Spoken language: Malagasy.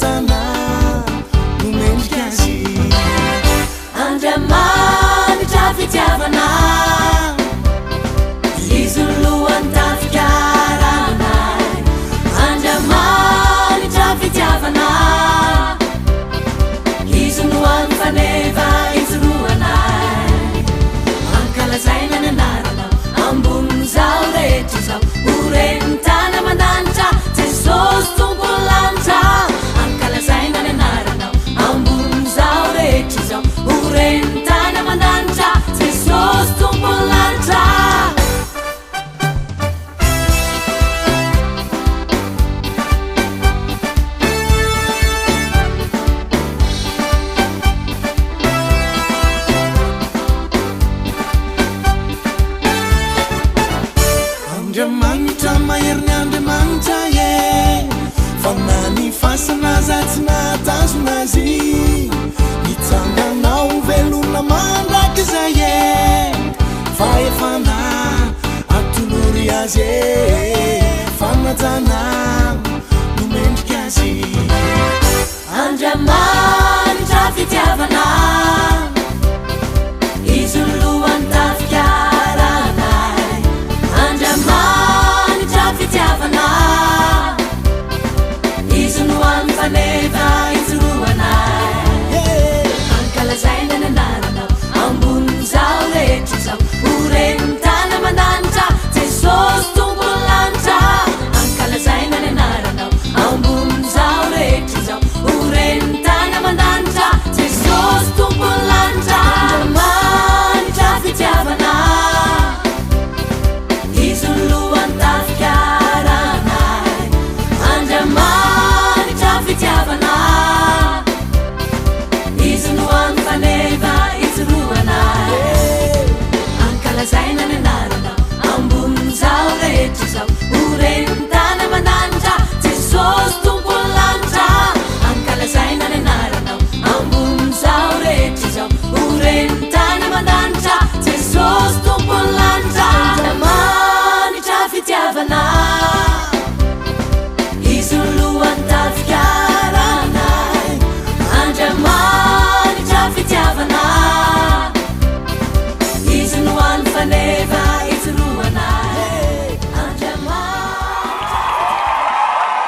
fanajana nomendrikazy andramanitra fitiavana izy lohany tafikarana andramanitra fitiavana izy lohany faneva izoroanay ankalazaina ny anarana ambony zao rehetra zao orenitana mandanitra jesosy tompony lanitra ankalazaina ny anarana ambony zao rehetra zao orenitana mandanitra jesosy tompony lanitra andriamanitra maherin'ny andriamanitra e fanany fasana zatsy natazona azy hitsanganao velona mandraky zay e fa efana atolory azy e